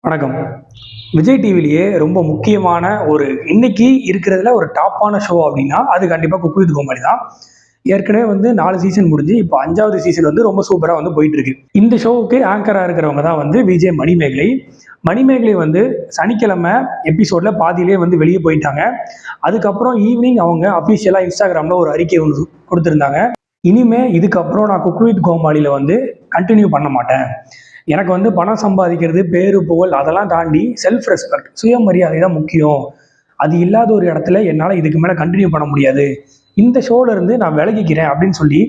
வணக்கம். விஜய் டிவிலேயே ரொம்ப முக்கியமான இன்னைக்கு இருக்கிறதுல ஒரு டாப்பான ஷோ அப்படின்னா அது கண்டிப்பாக குக் வித் கோமாளி தான். ஏற்கனவே 4 சீசன் முடிஞ்சு இப்போ 5வது சீசன் ரொம்ப சூப்பராக போயிட்டு இருக்கு. இந்த ஷோவுக்கு ஆங்கராக இருக்கிறவங்க தான் விஜய் மணிமேகலை. மணிமேகலை சனிக்கிழமை எபிசோட்ல பாதியிலே வெளியே போயிட்டாங்க. அதுக்கப்புறம் ஈவினிங் அவங்க அஃபிஷியலாக இன்ஸ்டாகிராமில் ஒரு அறிக்கை கொடுத்துருந்தாங்க. இனிமே இதுக்கப்புறம் நான் குக் வித் கோமாளியில் கண்டினியூ பண்ண மாட்டேன். எனக்கு பணம் சம்பாதிக்கிறது, பேரு புகழ் அதெல்லாம் தாண்டி செல்ஃப் ரெஸ்பெக்ட், சுயமரியாதை தான் முக்கியம். அது இல்லாத ஒரு இடத்துல என்னால் இதுக்கு மேலே கண்டினியூ பண்ண முடியாது. இந்த ஷோல இருந்து நான் விலகிக்கிறேன் அப்படின்னு சொல்லி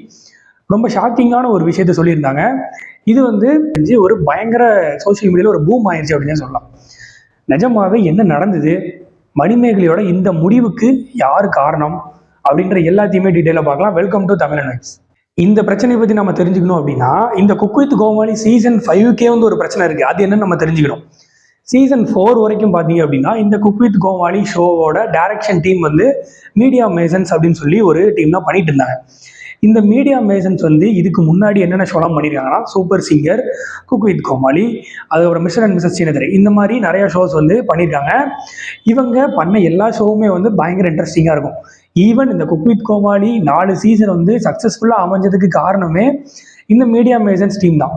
ரொம்ப ஷாக்கிங்கான ஒரு விஷயத்த சொல்லியிருந்தாங்க. இது ஒரு பயங்கர சோசியல் மீடியாவில் ஒரு பூம் ஆயிடுச்சு அப்படின்னு சொல்லலாம். நிஜமாவே என்ன நடந்தது, மணிமேகலையோட இந்த முடிவுக்கு யார் காரணம் அப்படின்ற எல்லாத்தையுமே டீட்டெயிலாக பார்க்கலாம். வெல்கம் டு தமிழன் வைப்ஸ். இந்த பிரச்சனையை பற்றி நம்ம தெரிஞ்சுக்கணும் அப்படின்னா இந்த குக் வித் கோமாளி சீசன் 5க்கே ஒரு பிரச்சனை இருக்குது. அது என்னன்னு நம்ம தெரிஞ்சுக்கணும். சீசன் 4 வரைக்கும் பார்த்தீங்க அப்படின்னா இந்த குக் வித் கோமாளி ஷோவோட டைரக்ஷன் டீம் மீடியா மேசன்ஸ் அப்படின்னு சொல்லி ஒரு டீம் தான் பண்ணிட்டு இருந்தாங்க. இந்த மீடியா மேசன்ஸ் இதுக்கு முன்னாடி என்னென்ன ஷோலாம் பண்ணியிருக்காங்கன்னா சூப்பர் சிங்கர், குக் வித் கோமாளி, அதுக்கப்புறம் மிஸ்டர் அண்ட் மிஸ்ஸஸ் சீனதரை, இந்த மாதிரி நிறைய ஷோஸ் பண்ணியிருக்காங்க. இவங்க பண்ண எல்லா ஷோவுமே பயங்கர இன்ட்ரெஸ்டிங்காக இருக்கும். ஈவன் இந்த குக் வித் கோமாளி 4 சீசன் சக்ஸஸ்ஃபுல்லாக அமைஞ்சதுக்கு காரணமே இந்த மீடியா மேசன்ஸ் டீம் தான்.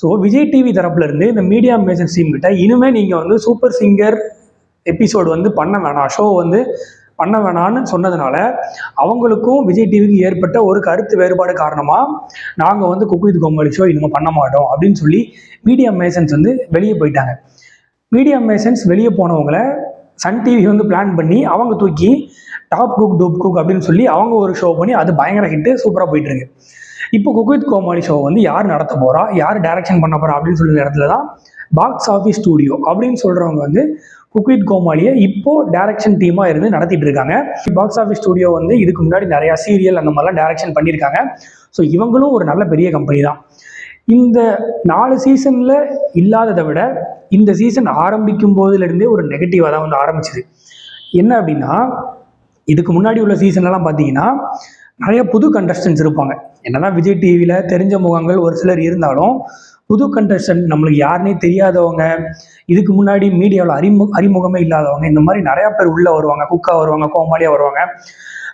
ஸோ விஜய் டிவி தரப்புல இருந்து இந்த மீடியா மேசன்ஸ் டீம் கிட்ட இனிமேல் நீங்கள் சூப்பர் சிங்கர் எபிசோடு பண்ண வேணாம், ஷோ பண்ண வேணான்னு சொன்னதுனால அவங்களுக்கும் விஜய் டிவிக்கு ஏற்பட்ட ஒரு கருத்து வேறுபாடு காரணமாக நாங்கள் குக் வித் கோமாளி ஷோ இனிமேல் பண்ண மாட்டோம் அப்படின்னு சொல்லி மீடியா மேசன்ஸ் வெளியே போயிட்டாங்க. மீடியா மேசன்ஸ் வெளியே போனவங்களை சன் டிவி பிளான் பண்ணி அவங்க தூக்கி டாப் குக் டூப் குக் அப்படின்னு சொல்லி அவங்க ஒரு ஷோ பண்ணி அது பயங்கர ஹிட்டு, சூப்பராக போயிட்டு இருக்கு. இப்போ குக் வித் கோமாளி ஷோ யார் நடத்த போறா, யார் டைரக்ஷன் பண்ண போறா அப்படின்னு சொல்ற இடத்துல தான் பாக்ஸ் ஆஃபீஸ் ஸ்டூடியோ அப்படின்னு சொல்றவங்க குக் வித் கோமாளியை இப்போ டைரக்ஷன் டீமா இருந்து நடத்திட்டு இருக்காங்க. பாக்ஸ் ஆஃபீஸ் ஸ்டூடியோ இதுக்கு முன்னாடி நிறைய சீரியல் அந்த மாதிரிலாம் டைரக்ஷன் பண்ணியிருக்காங்க. ஸோ இவங்களும் ஒரு நல்ல பெரிய கம்பெனி தான். இந்த 4 சீசன்ல இல்லாததை விட இந்த சீசன் ஆரம்பிக்கும் போதுலேருந்தே ஒரு நெகட்டிவாக தான் ஆரம்பிச்சுது. என்ன அப்படின்னா இதுக்கு முன்னாடி உள்ள சீசன்லாம் பார்த்தீங்கன்னா நிறைய புது கண்டஸ்டன்ஸ் இருப்பாங்க. என்னதான் விஜய் டிவியில் தெரிஞ்ச முகங்கள் ஒரு சிலர் இருந்தாலும் புது கண்டஸ்டன்ட் நம்மளுக்கு யாருன்னே தெரியாதவங்க, இதுக்கு முன்னாடி மீடியாவில் அறிமுகமே இல்லாதவங்க, இந்த மாதிரி நிறையா பேர் உள்ளே வருவாங்க. குக்கா வருவாங்க, கோமாளியாக வருவாங்க.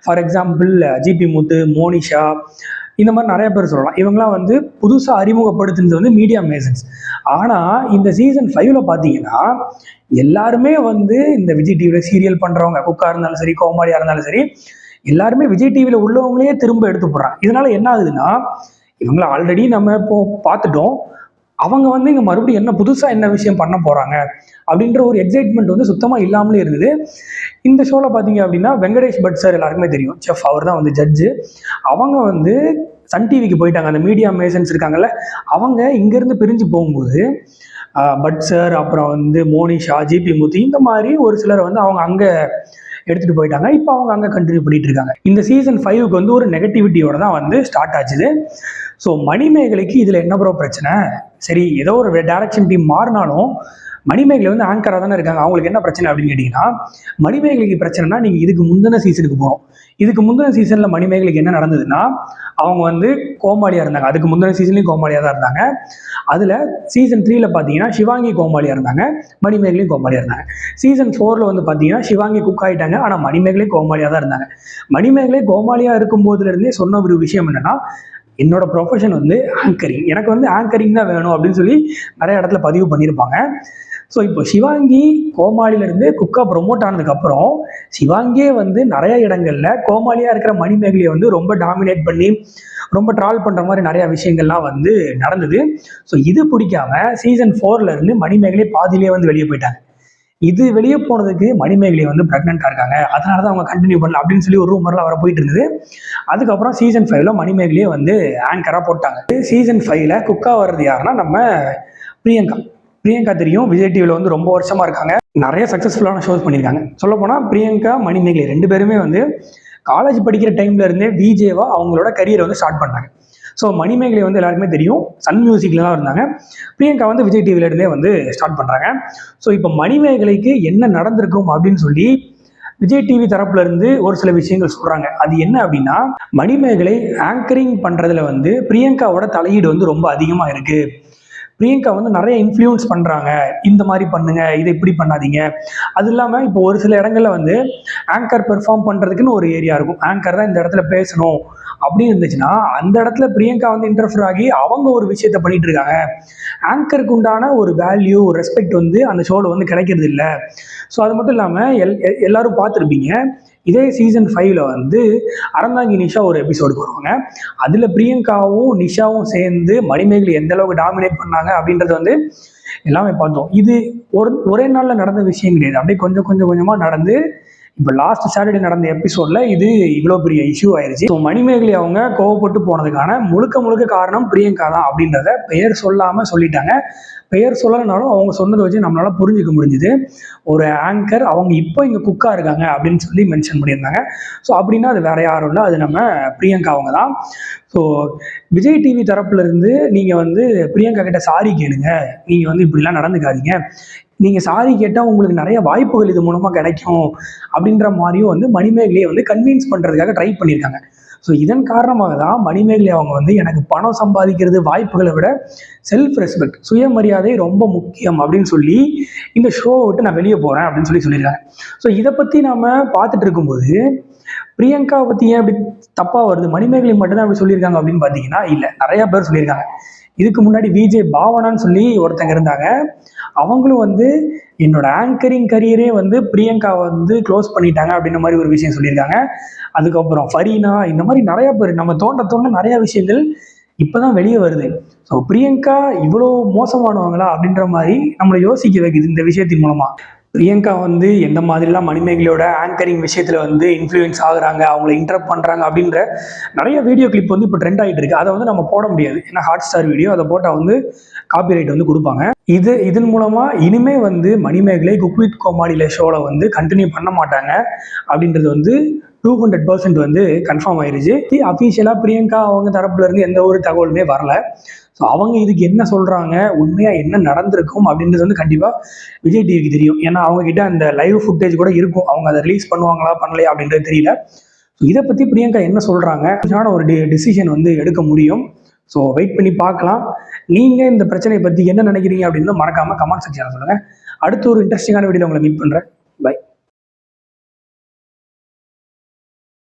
ஃபார் எக்ஸாம்பிள் ஜிபி முத்து, மோனிஷா, இந்த மாதிரி நிறைய பேர் சொல்லலாம். இவங்களாம் புதுசாக அறிமுகப்படுத்துனது மீடியா மேசன்ஸ். ஆனால் இந்த சீசன் 5ல் பார்த்தீங்கன்னா எல்லாருமே இந்த விஜய் டிவியில் சீரியல் பண்ணுறவங்க, குக்காக இருந்தாலும் சரி, கோமாளியாக இருந்தாலும் சரி, எல்லாருமே விஜய் டிவியில் உள்ளவங்களே திரும்ப எடுத்து போடுறாங்க. இதனால என்ன ஆகுதுன்னா இவங்கள ஆல்ரெடி நம்ம இப்போ பார்த்துட்டோம், அவங்க இங்கே மறுபடியும் என்ன புதுசாக என்ன விஷயம் பண்ண போகிறாங்க அப்படின்ற ஒரு எக்ஸைட்மெண்ட் சுத்தமாக இல்லாமலே இருந்தது. இந்த ஷோவில் பார்த்தீங்க அப்படின்னா வெங்கடேஷ் பட் சார் எல்லாருக்குமே தெரியும், செஃப், அவர் தான் ஜட்ஜு. அவங்க சன் டிவிக்கு போயிட்டாங்க. அந்த மீடியா மேசன்ஸ் இருக்காங்கல்ல, அவங்க இங்கேருந்து பிரிஞ்சு போகும்போது பட் சார், அப்புறம் மோனிஷா, ஜிபி முத்து, இந்த மாதிரி ஒரு சிலர் அவங்க அங்கே எடுத்துகிட்டு போயிட்டாங்க. இப்போ அவங்க அங்கே கண்டினியூ பண்ணிட்டு இருக்காங்க. இந்த சீசன் 5க்கு ஒரு நெகட்டிவிட்டியோட தான் ஸ்டார்ட் ஆச்சுது. ஸோ மணிமேகலைக்கு இதில் என்ன ப்ரோ பிரச்சனை? சரி, ஏதோ ஒரு டைரக்ஷன் டீம் மாறினாலும் மணிமேகலை ஆங்கராக தானே இருக்காங்க, அவங்களுக்கு என்ன பிரச்சனை அப்படின்னு கேட்டிங்கன்னா, மணிமேகலைக்கு பிரச்சனைனா நீங்கள் இதுக்கு முந்தின சீசனுக்கு போகணும். இதுக்கு முந்தின சீசனில் மணிமேகலைக்கு என்ன நடந்ததுன்னா அவங்க கோமாளியாக இருந்தாங்க. அதுக்கு முந்தின சீசன்லேயும் கோமாளியாக தான் இருந்தாங்க. அதில் சீசன் 3ல் பார்த்தீங்கன்னா சிவாங்கி கோமாளியாக இருந்தாங்க, மணிமேகலையும் கோமாளியாக இருந்தாங்க. சீசன் 4ல் பார்த்தீங்கன்னா சிவாங்கி குக் ஆகிட்டாங்க, ஆனால் மணிமேகலை கோமாளியாக தான் இருந்தாங்க. மணிமேகலை கோமாளியாக இருக்கும்போதுலேருந்தே சொன்ன ஒரு விஷயம் என்னென்னா, என்னோட ப்ரொஃபஷன் ஆங்கரிங், எனக்கு ஆங்கரிங் தான் வேணும் அப்படின்னு சொல்லி நிறைய இடத்துல பதிவு பண்ணியிருப்பாங்க. ஸோ இப்போ சிவாங்கி கோமாளியிலேருந்து குக்கா ப்ரொமோட் ஆனதுக்கப்புறம் சிவாங்கியே நிறைய இடங்களில் கோமாளியாக இருக்கிற மணிமேகலையை ரொம்ப டாமினேட் பண்ணி ரொம்ப ட்ரால் பண்ணுற மாதிரி நிறையா விஷயங்கள்லாம் நடந்தது. ஸோ இது பிடிக்காம சீசன் 4லேருந்து மணிமேகலை பாதியிலே வெளியே போயிட்டாங்க. இது வெளியே போனதுக்கு மணிமேகலை ப்ரெக்னெண்ட்டாக இருக்காங்க, அதனால தான் அவங்க கண்டினியூ பண்ணல அப்படின்னு சொல்லி ஒரு ரூமர்லாம் வர போயிட்டு இருந்தது. அதுக்கப்புறம் சீசன் 5ல் மணிமேகலையே ஆங்கராக போட்டாங்க. சீசன் 5ல் குக்கா வர்றது யாருன்னா நம்ம பிரியங்கா தெரியும், விஜய் டிவியில் ரொம்ப வருஷமாக இருக்காங்க, நிறைய சக்ஸஸ்ஃபுல்லான ஷோஸ் பண்ணியிருக்காங்க. சொல்லப்போனால் பிரியங்கா, மணிமேகலை 2 பேருமே காலேஜ் படிக்கிற டைம்ல இருந்தே விஜேவா அவங்களோட கரியரை ஸ்டார்ட் பண்ணாங்க. ஸோ மணிமேகலை எல்லாருக்குமே தெரியும், சன் மியூசிக்ல தான் இருந்தாங்க. பிரியங்கா விஜய் டிவில இருந்தே ஸ்டார்ட் பண்ணுறாங்க. ஸோ இப்போ மணிமேகலைக்கு என்ன நடந்திருக்கும் அப்படின்னு சொல்லி விஜய் டிவி தரப்புல இருந்து ஒரு சில விஷயங்கள் சொல்றாங்க. அது என்ன அப்படின்னா, மணிமேகலை ஆங்கரிங் பண்றதுல பிரியங்காவோட தலையீடு ரொம்ப அதிகமாக இருக்கு. பிரியங்கா வந்து நிறைய இன்ஃப்ளூயன்ஸ் பண்ணுறாங்க, இந்த மாதிரி பண்ணுங்க, இதை இப்படி பண்ணாதீங்க. அது இல்லாமல் இப்போ ஒரு சில இடங்கள்ல வந்து ஆங்கர் பெர்ஃபார்ம் பண்ணுறதுக்குன்னு ஒரு ஏரியா இருக்கும். ஆங்கர் தான் இந்த இடத்துல பேசணும் அப்படின்னு இருந்துச்சுன்னா, அந்த இடத்துல பிரியங்கா வந்து இன்டர்ஃபியர் ஆகி அவங்க ஒரு விஷயத்த பண்ணிட்டு இருக்காங்க. ஆங்கருக்கு உண்டான ஒரு வேல்யூ, ரெஸ்பெக்ட் வந்து அந்த ஷோவில் வந்து கிடைக்கிறது இல்லை. ஸோ அது மட்டும் இல்லாமல் எல்லாரும் பார்த்துருப்பீங்க, இதே சீசன் 5ல் வந்து அறந்தாங்கி நிஷா ஒரு எபிசோடுக்கு வருவாங்க. அதில் பிரியங்காவும் நிஷாவும் சேர்ந்து மணிமேகலை எந்த அளவுக்கு டாமினேட் பண்ணாங்க அப்படின்றத வந்து எல்லாமே பார்த்தோம். இது ஒரே நாளில் நடந்த விஷயம் கிடையாது. அப்படியே கொஞ்சம் கொஞ்சம் கொஞ்சமாக நடந்து இப்போ லாஸ்ட் சாட்டர்டே நடந்த எபிசோட்ல இது இவ்வளோ பெரிய இஷ்யூ ஆயிருச்சு. ஸோ மணிமேகலை அவங்க கோவப்பட்டு போனதுக்கான முழுக்க முழுக்க காரணம் பிரியங்கா தான் அப்படின்றத பெயர் சொல்லாமல் சொல்லிட்டாங்க. பெயர் சொல்லலைனாலும் அவங்க சொன்னதை வச்சு நம்மளால புரிஞ்சுக்க முடிஞ்சுது. ஒரு ஆங்கர் அவங்க இப்போ இங்கே குக்காக இருக்காங்க அப்படின்னு சொல்லி மென்ஷன் பண்ணியிருந்தாங்க. ஸோ அப்படின்னா அது வேற யாரும் இல்லை, அது நம்ம பிரியங்கா அவங்க தான். ஸோ விஜய் டிவி தரப்புல இருந்து நீங்கள் வந்து பிரியங்கா கிட்ட சாரி கேளுங்க, நீங்கள் வந்து இப்படிலாம் நடந்துக்காதீங்க, நீங்கள் சாரி கேட்டால் உங்களுக்கு நிறைய வாய்ப்புகள் இது மூலமாக கிடைக்கும் அப்படின்ற மாதிரியும் வந்து மணிமேகலையை வந்து கன்வின்ஸ் பண்ணுறதுக்காக ட்ரை பண்ணியிருக்காங்க. ஸோ இதன் காரணமாக தான் மணிமேகலை அவங்க வந்து எனக்கு பணம் சம்பாதிக்கிறது வாய்ப்புகளை விட செல்ஃப் ரெஸ்பெக்ட், சுயமரியாதை ரொம்ப முக்கியம் அப்படின்னு சொல்லி இந்த ஷோவை விட்டு நான் வெளியே போகிறேன் அப்படின்னு சொல்லியிருக்காங்க. ஸோ இதை பற்றி நாம் பார்த்துட்டு இருக்கும்போது பிரியங்கா பற்றி ஏன் அப்படி தப்பாக வருது, மணிமேகலை மட்டும்தான் அப்படி சொல்லியிருக்காங்க அப்படின்னு பார்த்தீங்கன்னா இல்லை, நிறையா பேர் சொல்லியிருக்காங்க. இதுக்கு முன்னாடி விஜே பாவனான்னு சொல்லி ஒருத்தங்க இருந்தாங்க. அவங்களும் வந்து என்னோட ஆங்கரிங் கரியரே வந்து பிரியங்கா வந்து க்ளோஸ் பண்ணிட்டாங்க அப்படின்ற மாதிரி ஒரு விஷயம் சொல்லியிருக்காங்க. அதுக்கப்புறம் ஃபரீனா, இந்த மாதிரி நிறைய பேர் நம்ம தோண்ட நிறைய விஷயங்கள் இப்போதான் வெளியே வருது. ஸோ பிரியங்கா இவ்வளோ மோசமானவங்களா அப்படின்ற மாதிரி நம்மளை யோசிக்க வைக்குது இந்த விஷயத்தின் மூலமா. பிரியங்கா வந்து எந்த மாதிரிலாம் மணிமேகலையோட ஆங்கரிங் விஷயத்தில் வந்து இன்ஃப்ளூயன்ஸ் ஆகுறாங்க, அவங்கள இன்டரப்ட் பண்ணுறாங்க அப்படின்ற நிறைய வீடியோ கிளிப் வந்து இப்போ ட்ரெண்ட் ஆகிட்டு இருக்கு. அதை வந்து நம்ம போட முடியாது, ஏன்னா ஹாட் ஸ்டார் வீடியோ, அதை போட்டால் வந்து காப்பிரைட் வந்து கொடுப்பாங்க. இதன் மூலமாக இனிமே வந்து மணிமேகலை குக் வித் கோமாளியில் ஷோவில் வந்து கண்டினியூ பண்ண மாட்டாங்க அப்படின்றது வந்து 200% வந்து கன்ஃபார்ம் ஆயிருச்சு. அஃபீஷியலாக பிரியங்கா அவங்க தரப்புல இருந்து எந்த ஒரு தகவலுமே வரல. ஸோ அவங்க இதுக்கு என்ன சொல்கிறாங்க, உண்மையாக என்ன நடந்திருக்கும் அப்படின்றது வந்து கண்டிப்பாக விஜய் டிவிக்கு தெரியும். ஏன்னா அவங்கக்கிட்ட அந்த லைவ் ஃபுட்டேஜ் கூட இருக்கும். அவங்க அதை ரிலீஸ் பண்ணுவாங்களா பண்ணலையா அப்படின்றது தெரியல. ஸோ இதை பற்றி பிரியங்கா என்ன சொல்கிறாங்க, ஒரு டிசிஷன் வந்து எடுக்க முடியும். ஸோ வெயிட் பண்ணி பார்க்கலாம். நீங்கள் இந்த பிரச்சனையை பற்றி என்ன நினைக்கிறீங்க அப்படின்னு மறக்காமல் கமெண்ட் செக்ஷனில் சொல்லுங்கள். அடுத்து ஒரு இன்ட்ரெஸ்டிங்கான வீடியோவில் உங்களை மீட் பண்ணுறேன். பை.